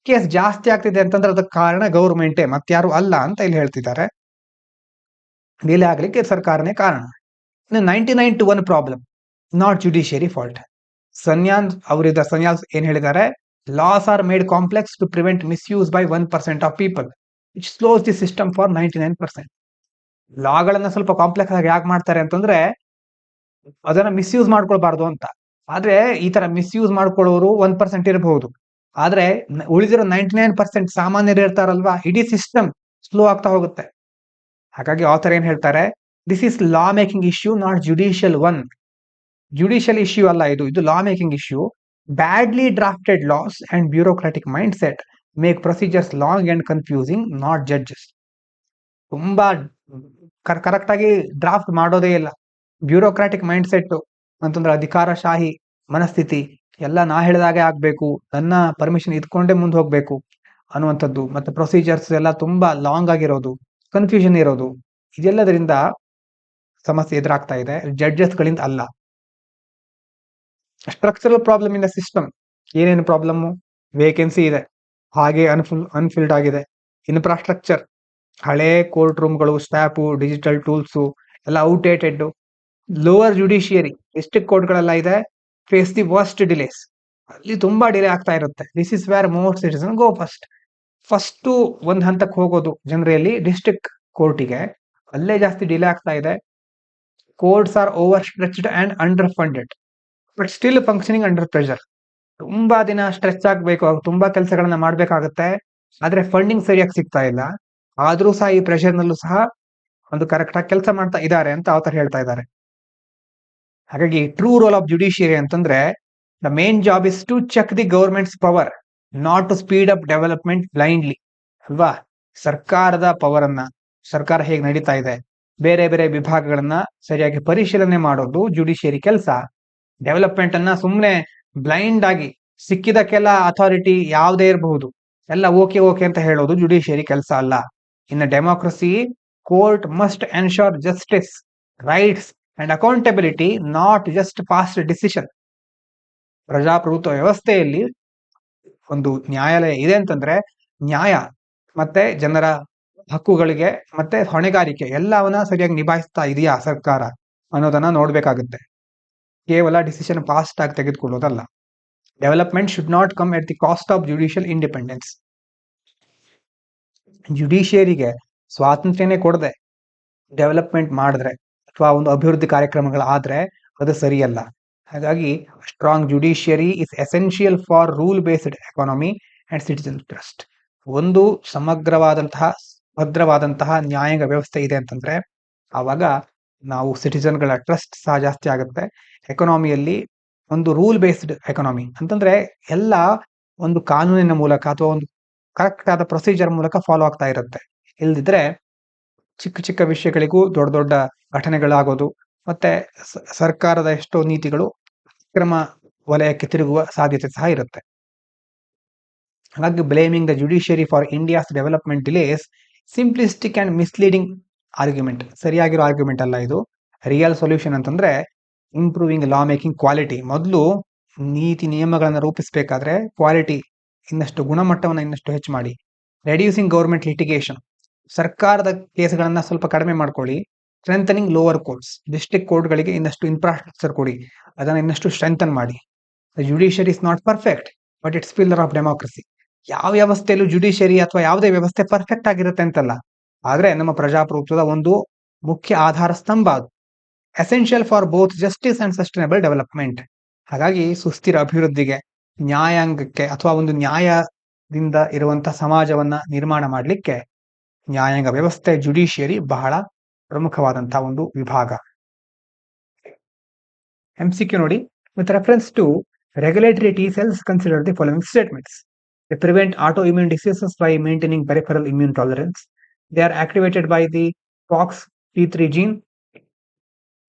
Case ಜಾಸ್ತಿ ಆಗ್ತಿದೆ ಅಂತಂದ್ರೆ ಅದಕ್ಕೆ ಕಾರಣ ಗೌರ್ಮೆಂಟೇ, ಮತ್ತಾರು ಅಲ್ಲ ಅಂತ ಇಲ್ಲಿ ಹೇಳ್ತಿದ್ದಾರೆ. ಡಿಲೇ ಆಗ್ಲಿಕ್ಕೆ ಸರ್ಕಾರನೇ ಕಾರಣ. 99 to 1 problem, not judiciary fault. Sanyal ಏನ್ ಹೇಳಿದ್ದಾರೆ? Laws are made complex to prevent misuse by 1% of people, which slows the system for 99%. ಲಾಗಳನ್ನ ಸ್ವಲ್ಪ ಕಾಂಪ್ಲೆಕ್ಸ್ ಆಗಿ ಯಾಕೆ ಮಾಡ್ತಾರೆ ಅಂತಂದ್ರೆ ಅದನ್ನ ಮಿಸ್ಯೂಸ್ ಮಾಡ್ಕೊಳ್ಬಾರ್ದು ಅಂತ. ಆದ್ರೆ ಈ ತರ ಮಿಸ್ಯೂಸ್ ಮಾಡ್ಕೊಳ್ಳೋರು 1% ಇರಬಹುದು, ಆದ್ರೆ ಉಳಿದಿರೋ 99% ಸಾಮಾನ್ಯರು ಇರ್ತಾರಲ್ವಾ, ಇಡೀ ಸಿಸ್ಟಮ್ ಸ್ಲೋ ಆಗ್ತಾ ಹೋಗುತ್ತೆ. ಹಾಗಾಗಿ ಆಥರ್ ಏನ್ ಹೇಳ್ತಾರೆ? This is law making issue, not judicial one. Judicial issue ಅಲ್ಲ ಇದು law making issue. Badly drafted laws and bureaucratic mind set make procedures long and confusing, not judges. ತುಂಬಾ ಕರೆಕ್ಟ್ ಆಗಿ ಡ್ರಾಫ್ಟ್ ಮಾಡೋದೇ ಇಲ್ಲ. ಬ್ಯೂರೋಕ್ರಾಟಿಕ್ ಮೈಂಡ್ ಸೆಟ್ ಅಂತಂದ್ರೆ ಅಧಿಕಾರಶಾಹಿ ಮನಸ್ಥಿತಿ, ಎಲ್ಲ ನಾ ಹೇಳಿದಾಗೆ ಆಗ್ಬೇಕು, ನನ್ನ ಪರ್ಮಿಷನ್ ಇದ್ಕೊಂಡೇ ಮುಂದೆ ಹೋಗ್ಬೇಕು ಅನ್ನುವಂಥದ್ದು, ಮತ್ತೆ ಪ್ರೊಸೀಜರ್ಸ್ ಎಲ್ಲ ತುಂಬಾ ಲಾಂಗ್ ಆಗಿರೋದು, ಕನ್ಫ್ಯೂಷನ್ ಇರೋದು, ಇದೆಲ್ಲದರಿಂದ ಸಮಸ್ಯೆ ಎದುರಾಗ್ತಾ ಇದೆ, ಜಡ್ಜಸ್ ಗಳಿಂದ ಅಲ್ಲ. Structural problem in the system. ಏನೇನು ಪ್ರಾಬ್ಲಮ್? ವೇಕೆನ್ಸಿ ಇದೆ, ಹಾಗೆ ಅನ್ಫಿಲ್ಡ್ ಆಗಿದೆ. ಇನ್ಫ್ರಾಸ್ಟ್ರಕ್ಚರ್, ಹಳೆ ಕೋರ್ಟ್ ರೂಮ್ಗಳು, ಸ್ಟಾಫು, ಡಿಜಿಟಲ್ ಟೂಲ್ಸು ಎಲ್ಲ ಔಟ್ಡೇಟೆಡ್. ಲೋವರ್ ಜುಡಿಷಿಯರಿ, ಡಿಸ್ಟ್ರಿಕ್ಟ್ ಕೋರ್ಟ್ಗಳೆಲ್ಲ ಇದೆ, ಫೇಸ್ ದಿ ವರ್ಸ್ಟ್ ಡಿಲೇಸ್. ಅಲ್ಲಿ ತುಂಬಾ ಡಿಲೇ ಆಗ್ತಾ ಇರುತ್ತೆ. This is where most citizen go first ಒಂದ್ ಹಂತಕ್ಕೆ ಹೋಗೋದು ಜನರಲ್ಲಿ ಡಿಸ್ಟ್ರಿಕ್ಟ್ ಕೋರ್ಟಿಗೆ, ಅಲ್ಲೇ ಜಾಸ್ತಿ ಡಿಲೇ ಆಗ್ತಾ ಇದೆ. Courts are overstretched and underfunded, but still functioning under pressure. ತುಂಬಾ ದಿನ ಸ್ಟ್ರೆಚ್ ಆಗ್ಬೇಕು, ತುಂಬಾ ಕೆಲಸಗಳನ್ನ ಮಾಡ್ಬೇಕಾಗತ್ತೆ, ಆದ್ರೆ ಫಂಡಿಂಗ್ ಸರಿಯಾಗಿ ಸಿಗ್ತಾ ಇಲ್ಲ. ಆದ್ರೂ ಸಹ ಈ ಪ್ರೆಷರ್ ನಲ್ಲೂ ಸಹ ಒಂದು ಕರೆಕ್ಟ್ ಆಗಿ ಕೆಲಸ ಮಾಡ್ತಾ ಇದ್ದಾರೆ ಅಂತ ಆಥರ್ ಹೇಳ್ತಾ ಇದ್ದಾರೆ. ಹಾಗಾಗಿ ಟ್ರೂ ರೋಲ್ ಆಫ್ ಜುಡಿಷಿಯರಿ ಅಂತಂದ್ರೆ the main job is to check the government's power, not to speed up development blindly, ಅಲ್ವಾ? ಸರ್ಕಾರದ ಪವರ್ ಅನ್ನ, ಸರ್ಕಾರ ಹೇಗೆ ನಡೀತಾ ಇದೆ, ಬೇರೆ ಬೇರೆ ವಿಭಾಗಗಳನ್ನ ಸರಿಯಾಗಿ ಪರಿಶೀಲನೆ ಮಾಡೋದು ಜುಡಿಷಿಯರಿ ಕೆಲಸ. ಡೆವಲಪ್ಮೆಂಟ್ ಅನ್ನ ಸುಮ್ಮನೆ ಬ್ಲೈಂಡ್ ಆಗಿ ಸಿಕ್ಕಿದಕ್ಕೆಲ್ಲ ಅಥಾರಿಟಿ ಯಾವುದೇ ಇರಬಹುದು ಎಲ್ಲ ಓಕೆ ಅಂತ ಹೇಳೋದು ಜುಡಿಷಿಯರಿ ಕೆಲಸ ಅಲ್ಲ. ಇನ್ democracy, court must ensure justice, rights and accountability, not just past decision. ಪ್ರಜಾಪ್ರಭುತ್ವ ವ್ಯವಸ್ಥೆಯಲ್ಲಿ ಒಂದು ನ್ಯಾಯಾಲಯ ಇದೆ ಅಂತಂದ್ರೆ ನ್ಯಾಯ ಮತ್ತೆ ಜನರ ಹಕ್ಕುಗಳಿಗೆ ಮತ್ತೆ ಹೊಣೆಗಾರಿಕೆ ಎಲ್ಲವನ್ನ ಸರಿಯಾಗಿ ನಿಭಾಯಿಸ್ತಾ ಇದೆಯಾ ಸರ್ಕಾರ ಅನ್ನೋದನ್ನ ನೋಡ್ಬೇಕಾಗುತ್ತೆ. ಕೇವಲ ಡಿಸಿಷನ್ ಫಾಸ್ಟ್ ಆಗಿ ತೆಗೆದುಕೊಳ್ಳೋದಲ್ಲ. Development should not come at the cost of judicial independence. ಜುಡಿಷಿಯರಿಗೆ ಸ್ವಾತಂತ್ರ್ಯನೇ ಕೊಡದೆ ಡೆವಲಪ್ಮೆಂಟ್ ಮಾಡಿದ್ರೆ ಅಥವಾ ಒಂದು ಅಭಿವೃದ್ಧಿ ಕಾರ್ಯಕ್ರಮಗಳಾದ್ರೆ ಅದು ಸರಿಯಲ್ಲ. ಹಾಗಾಗಿ strong judiciary is essential for rule based economy and citizen trust. ಒಂದು ಸಮಗ್ರವಾದಂತಹ ಭದ್ರವಾದಂತಹ ನ್ಯಾಯಾಂಗ ವ್ಯವಸ್ಥೆ ಇದೆ ಅಂತಂದ್ರೆ ಆವಾಗ ನಾವು ಸಿಟಿಜನ್ಗಳ ಟ್ರಸ್ಟ್ ಸಹ ಜಾಸ್ತಿ ಆಗುತ್ತೆ. ಎಕಾನಮಿಯಲ್ಲಿ ಒಂದು ರೂಲ್ ಬೇಸ್ಡ್ ಎಕಾನಮಿ ಅಂತಂದ್ರೆ ಎಲ್ಲ ಒಂದು ಕಾನೂನಿನ ಮೂಲಕ ಅಥವಾ ಒಂದು ಕರೆಕ್ಟ್ ಆದ ಪ್ರೊಸೀಜರ್ ಮೂಲಕ ಫಾಲೋ ಆಗ್ತಾ ಇರುತ್ತೆ. ಇಲ್ದಿದ್ರೆ ಚಿಕ್ಕ ಚಿಕ್ಕ ವಿಷಯಗಳಿಗೂ ದೊಡ್ಡ ದೊಡ್ಡ ಘಟನೆಗಳಾಗೋದು ಮತ್ತೆ ಸರ್ಕಾರದ ಎಷ್ಟೋ ನೀತಿಗಳು ಅಕ್ರಮ ವಲಯಕ್ಕೆ ತಿರುಗುವ ಸಾಧ್ಯತೆ ಸಹ ಇರುತ್ತೆ. ಹಾಗಾಗಿ blaming the judiciary for India's development delays simplistic and misleading argument. ಸರಿಯಾಗಿರೋ ಆರ್ಗ್ಯುಮೆಂಟ್ ಅಲ್ಲ ಇದು. ರಿಯಲ್ ಸೊಲ್ಯೂಷನ್ ಅಂತಂದ್ರೆ ಇಂಪ್ರೂವಿಂಗ್ ಲಾ ಮೇಕಿಂಗ್ ಕ್ವಾಲಿಟಿ. ಮೊದಲು ನೀತಿ ನಿಯಮಗಳನ್ನು ರೂಪಿಸಬೇಕಾದ್ರೆ ಕ್ವಾಲಿಟಿ ಇನ್ನಷ್ಟು ಗುಣಮಟ್ಟವನ್ನು ಇನ್ನಷ್ಟು ಹೆಚ್ಚು ಮಾಡಿ. Reducing government litigation. ಸರ್ಕಾರದ ಕೇಸ್ಗಳನ್ನ ಸ್ವಲ್ಪ ಕಡಿಮೆ ಮಾಡ್ಕೊಳ್ಳಿ. Strengthening lower courts. ಡಿಸ್ಟ್ರಿಕ್ಟ್ ಕೋರ್ಟ್ಗಳಿಗೆ ಇನ್ನಷ್ಟು ಇನ್ಫ್ರಾಸ್ಟ್ರಕ್ಚರ್ ಕೊಡಿ, ಅದನ್ನು ಇನ್ನಷ್ಟು ಸ್ಟ್ರೆಂಥನ್ ಮಾಡಿ. The judiciary is not perfect but it's pillar of democracy. ಯಾವ ವ್ಯವಸ್ಥೆಯಲ್ಲೂ ಜುಡಿಷಿಯರಿ ಅಥವಾ ಯಾವುದೇ ವ್ಯವಸ್ಥೆ ಪರ್ಫೆಕ್ಟ್ ಆಗಿರುತ್ತೆ ಅಂತಲ್ಲ, ಆದ್ರೆ ನಮ್ಮ ಪ್ರಜಾಪ್ರಭುತ್ವದ ಒಂದು ಮುಖ್ಯ ಆಧಾರ ಸ್ತಂಭ ಅದು. Essential for both justice and sustainable development. ಹಾಗಾಗಿ ಸುಸ್ಥಿರ ಅಭಿವೃದ್ಧಿಗೆ, ನ್ಯಾಯಾಂಗಕ್ಕೆ ಅಥವಾ ಒಂದು ನ್ಯಾಯದಿಂದ ಇರುವಂತಹ ಸಮಾಜವನ್ನ ನಿರ್ಮಾಣ ಮಾಡಲಿಕ್ಕೆ ನ್ಯಾಯಾಂಗ ವ್ಯವಸ್ಥೆ ಜುಡಿಷಿಯರಿ ಬಹಳ ಪ್ರಮುಖವಾದಂತಹ ಒಂದು ವಿಭಾಗ. MCQ ನೋಡಿ. With reference to regulatory T cells, consider the following statements. They prevent autoimmune diseases by maintaining peripheral immune tolerance. They are activated by the FOXP3 gene,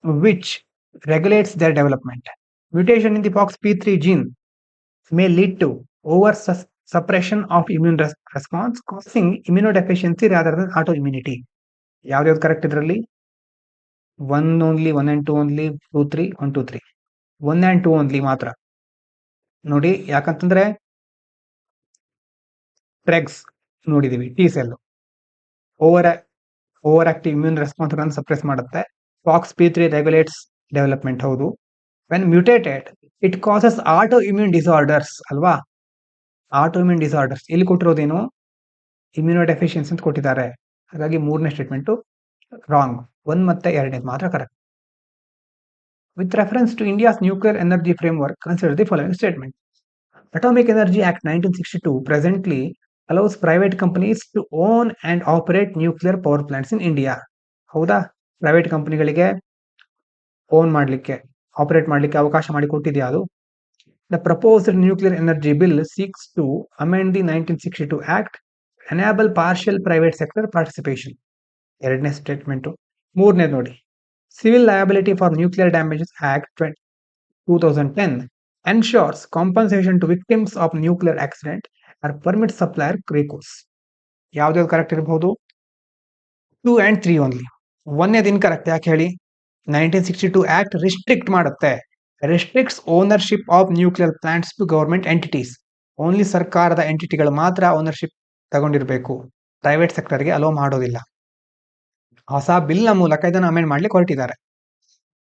which regulates their development. Mutation in the FOXP3 gene may lead to suppression of immune response, causing immunodeficiency rather than autoimmunity. ಯಾವ್ದು ಕರೆಕ್ಟ್ ಇದರಲ್ಲಿ? 1 only, 1 and 2 only, 2 3 1 2 3 1 and 2 only ಮಾತ್ರ ನೋಡಿ. ಯಾಕಂತಂದ್ರೆ ಟ್ರೆಗ್ಸ್ ನೋಡಿದೀವಿ, T cell over active immune response ಗಳನ್ನು ಸಪ್ರೆಸ್ ಮಾಡುತ್ತೆ. FOXP3 regulates development. ಹೌದು. When mutated it causes auto immune disorders ಅಲ್ವಾ? ಆಟೋ ಇಮ್ಯೂನ್ ಡಿಸಾರ್ಡರ್ಸ್ ಇಲ್ಲಿ ಕೊಟ್ಟಿರೋದೇನು? ಇಮ್ಯುನೋಡೆಫಿಷಿಯನ್ಸಿ ಅಂತ ಕೊಟ್ಟಿದ್ದಾರೆ. ಹಾಗಾಗಿ ಮೂರನೇ ಸ್ಟೇಟ್ಮೆಂಟ್ ರಾಂಗ್. 1 ಮತ್ತೆ 2 ಮಾತ್ರ correct. With reference to India's nuclear energy framework, consider the following statement. Atomic Energy Act 1962 presently allows private companies to own and operate nuclear power plants in India. ಹೌದಾ? ಪ್ರೈವೇಟ್ ಕಂಪನಿಗಳಿಗೆ ಓನ್ ಮಾಡಲಿಕ್ಕೆ, ಆಪರೇಟ್ ಮಾಡಲಿಕ್ಕೆ ಅವಕಾಶ ಮಾಡಿಕೊಟ್ಟಿದೆಯಾ ಅದು? The proposed nuclear energy bill seeks to amend the 1962 Act, enable partial private sector participation. ಎರಡನೇ ಸ್ಟೇಟ್ಮೆಂಟ್. ಮೂರನೇ ನೋಡಿ. Civil Liability for Nuclear Damages Act 2010 ensures compensation to victims of nuclear accident or permits supplier recourse. ಯಾವ್ದು ಕರೆಕ್ಟ್ ಇರಬಹುದು? 2 and 3 ಓನ್ಲಿ. ಒಂದೇದು ಇನ್ಕರೆಕ್ಟ್. ಯಾಕೆ ಹೇಳಿ? 1962 ಆಕ್ಟ್ ರಿಸ್ಟ್ರಿಕ್ಟ್ ಮಾಡುತ್ತೆ. Restricts ownership of nuclear plants to government entities. Only ಸರ್ಕಾರದ ಎಂಟಿಟಿಗಳು ಮಾತ್ರ ಓನರ್ಶಿಪ್ ತಗೊಂಡಿರಬೇಕು, ಪ್ರೈವೇಟ್ ಸೆಕ್ಟರ್ಗೆ ಅಲೋ ಮಾಡೋದಿಲ್ಲ. ಹೊಸ ಬಿಲ್ನ ಮೂಲಕ ಇದನ್ನು ಅಮೆಂಡ್ ಮಾಡ್ಲಿಕ್ಕೆ ಹೊರಟಿದ್ದಾರೆ.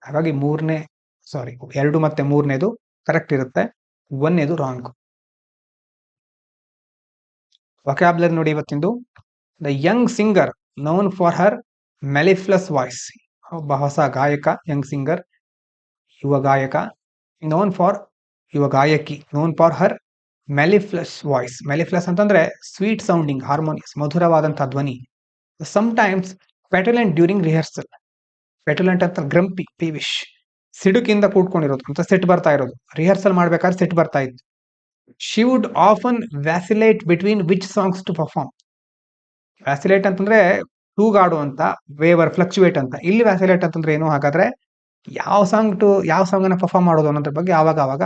ಹಾಗಾಗಿ 2 ಮತ್ತೆ 3ನೇದು ಕರೆಕ್ಟ್ ಇರುತ್ತೆ, 1ನೇದು ರಾಂಗ್. ವೊಕ್ಯಾಬ್ಯುಲರಿ ನೋಡಿ ಇವತ್ತಿಂದು. The young singer known for her mellifluous voice. ಒಬ್ಬ ಹೊಸ ಗಾಯಕ, ಯಂಗ್ ಸಿಂಗರ್, ಯುವ ಗಾಯಕ. ಯುವ ಗಾಯಕಿ known for her mellifluous voice. Mellifluous ಅಂತಂದ್ರೆ ಸ್ವೀಟ್ ಸೌಂಡಿಂಗ್, ಹಾರ್ಮೋನಿಯಸ್, ಮಧುರವಾದಂತಹ ಧ್ವನಿ. Sometimes petulant during rehearsal. Petulant ಅಂತ ಗ್ರಂಪಿ, ಪೀವಿಶ್, ಸಿಡುಕಿಂದ ಕೂಡ್ಕೊಂಡಿರೋದು ಅಂತ ಸಿಟ್ಟು ಬರ್ತಾ ಇರೋದು. ರಿಹರ್ಸಲ್ ಮಾಡ್ಬೇಕಾದ್ರೆ ಸಿಟ್ಟು ಬರ್ತಾ ಇತ್ತು. She would often vacillate between which songs to perform. Vacillate ಅಂತಂದ್ರೆ ತೂಗಾಡು ಅಂತ, ವೇವರ್, ಫ್ಲಕ್ಚುಯೇಟ್ ಅಂತ. ಇಲ್ಲಿ ವ್ಯಾಸಿಲೇಟ್ ಅಂತಂದ್ರೆ ಏನು? ಹಾಗಾದ್ರೆ ಯಾವ ಸಾಂಗ್ ಅನ್ನ ಪರ್ಫಾರ್ಮ್ ಮಾಡೋದು ಅನ್ನೋದ್ರ ಬಗ್ಗೆ ಆವಾಗ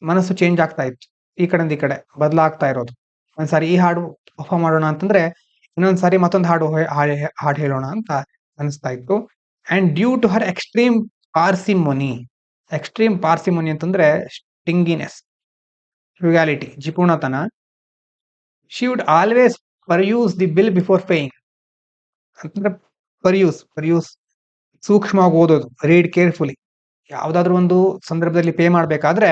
ಮನಸ್ಸು ಚೇಂಜ್ ಆಗ್ತಾ ಇತ್ತು. ಈ ಕಡೆಯಿಂದ ಈ ಕಡೆ ಬದಲಾಗ್ತಾ ಇರೋದು. ಒಂದ್ಸಾರಿ ಈ ಹಾಡು ಪರ್ಫಾರ್ಮ್ ಮಾಡೋಣ ಅಂತಂದ್ರೆ ಇನ್ನೊಂದ್ಸಾರಿ ಮತ್ತೊಂದು ಹಾಡು ಹೇಳೋಣ ಅಂತ ಅನಿಸ್ತಾ ಇತ್ತು. And due to her extreme parsimony. Extreme parsimony ಅಂತಂದ್ರೆ ಸ್ಟಿಂಗಿನೆಸ್, ಫ್ರುಗಾಲಿಟಿ, ಜಿಪುಣತನ. She would always peruse the bill before paying. ಅಂತಂದ್ರೆ ಪರ್ಯೂಸ್ ಸೂಕ್ಷ್ಮವಾಗಿ ಓದೋದು, ರೀಡ್ ಕೇರ್ಫುಲಿ. ಯಾವ್ದಾದ್ರು ಒಂದು ಸಂದರ್ಭದಲ್ಲಿ ಪೇ ಮಾಡ್ಬೇಕಾದ್ರೆ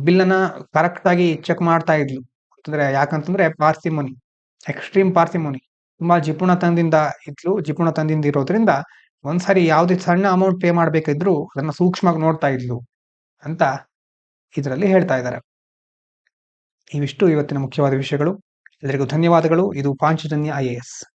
ಬಿಲ್ ಅನ್ನ ಕರೆಕ್ಟ್ ಆಗಿ ಚೆಕ್ ಮಾಡ್ತಾ ಇದ್ಲು. ಅಂತಂದ್ರೆ ಯಾಕಂತಂದ್ರೆ ಪಾರ್ಸಿಮೊನಿ, ಎಕ್ಸ್ಟ್ರೀಮ್ ಪಾರ್ಸಿಮೊನಿ. ತುಂಬಾ ಜಿಪುಣತನದಿಂದ ಇರೋದ್ರಿಂದ ಒಂದ್ಸರಿ ಯಾವುದೇ ಸಣ್ಣ ಅಮೌಂಟ್ ಪೇ ಮಾಡ್ಬೇಕಿದ್ರು ಅದನ್ನ ಸೂಕ್ಷ್ಮವಾಗಿ ನೋಡ್ತಾ ಇದ್ಲು ಅಂತ ಇದರಲ್ಲಿ ಹೇಳ್ತಾ ಇದ್ದಾರೆ. ಇವಿಷ್ಟು ಇವತ್ತಿನ ಮುಖ್ಯವಾದ ವಿಷಯಗಳು. ಎಲ್ಲರಿಗೂ ಧನ್ಯವಾದಗಳು. ಇದು ಪಾಂಚಜನ್ಯ IAS.